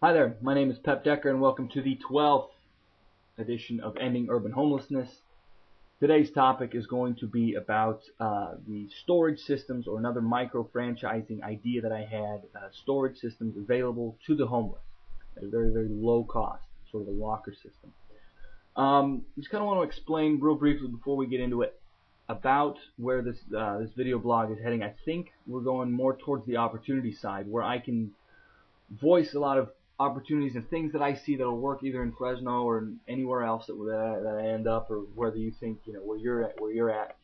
Hi there, my name is Pep Decker and welcome to the 12th edition of Ending Urban Homelessness. Today's topic is going to be about the storage systems, or another micro-franchising idea that I had, storage systems available to the homeless at a very, very low cost, sort of a locker system. Just kind of want to explain real briefly before we get into it about where this video blog is heading. I think we're going more towards the opportunity side, where I can voice a lot of opportunities and things that I see that'll work either in Fresno or anywhere else that I end up, or whether you think where you're at,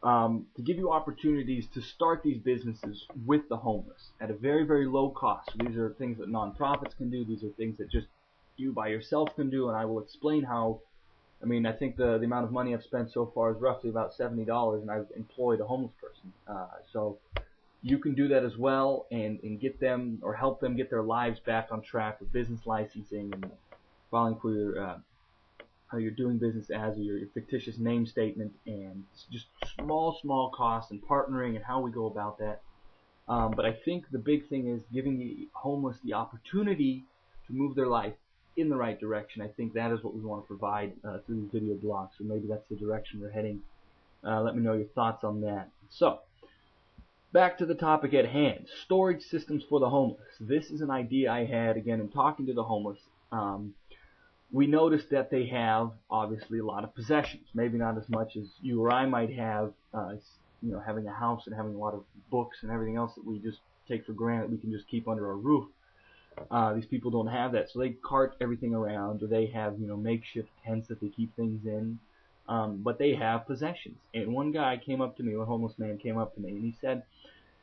to give you opportunities to start these businesses with the homeless at a very, very low cost. So these are things that nonprofits can do. These are things that just you by yourself can do, and I will explain how. I think the amount of money I've spent so far is roughly about $70, and I've employed a homeless person. So you can do that as well, and get them or help them get their lives back on track with business licensing and filing for your how you're doing business as, or your fictitious name statement, and just small costs, and partnering and how we go about that. But I think the big thing is giving the homeless the opportunity to move their life in the right direction. I think that is what we want to provide through these video blogs. So maybe that's the direction we're heading. Let me know your thoughts on that. So, back to the topic at hand, storage systems for the homeless. This is an idea I had, again, in talking to the homeless. We noticed that they have, obviously, a lot of possessions. Maybe not as much as you or I might have, having a house and having a lot of books and everything else that we just take for granted we can just keep under our roof. These people don't have that, so they cart everything around, or they have, makeshift tents that they keep things in. But they have possessions. And one guy came up to me, a homeless man came up to me, and he said,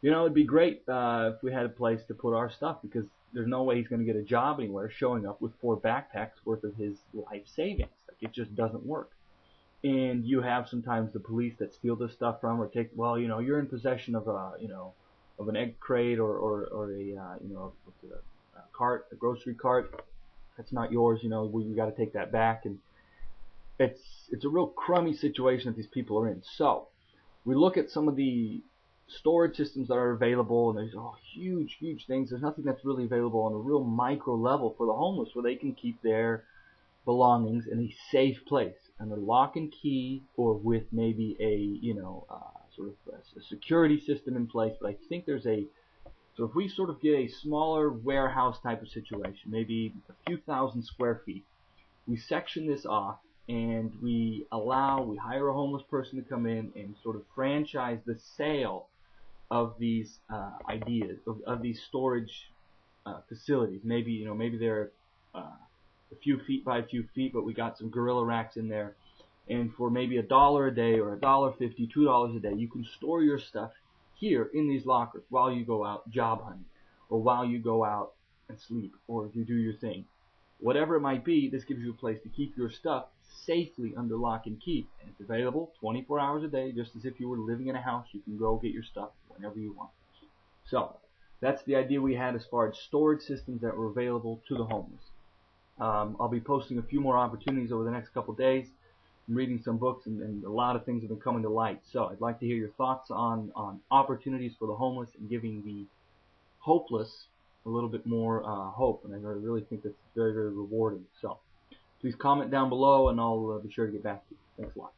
it'd be great if we had a place to put our stuff, because there's no way he's going to get a job anywhere showing up with 4 backpacks worth of his life savings. Like, it just doesn't work. And you have sometimes the police that steal this stuff from, or take, you're in possession of of an egg crate, or a cart, a grocery cart. That's not yours. You got to take that back, and it's a real crummy situation that these people are in. So we look at some of the storage systems that are available, and there's huge things. There's nothing that's really available on a real micro level for the homeless, where they can keep their belongings in a safe place under lock and key, or with maybe a sort of a security system in place. But I think so if we sort of get a smaller warehouse type of situation, maybe a few thousand square feet, we section this off, and we hire a homeless person to come in and sort of franchise the sale of these ideas, of these storage facilities. Maybe they're a few feet by a few feet, but we got some gorilla racks in there, and for maybe $1 a day, or $1.50, $2 a day, you can store your stuff here in these lockers while you go out job hunting, or while you go out and sleep, or if you do your thing. Whatever it might be, this gives you a place to keep your stuff safely under lock and key. And it's available 24 hours a day, just as if you were living in a house. You can go get your stuff whenever you want. So that's the idea we had as far as storage systems that were available to the homeless. I'll be posting a few more opportunities over the next couple days. I'm reading some books, and a lot of things have been coming to light. So I'd like to hear your thoughts on opportunities for the homeless, and giving the hopeless a little bit more hope. And I really think that's very, very rewarding. So please comment down below, and I'll be sure to get back to you. Thanks a lot.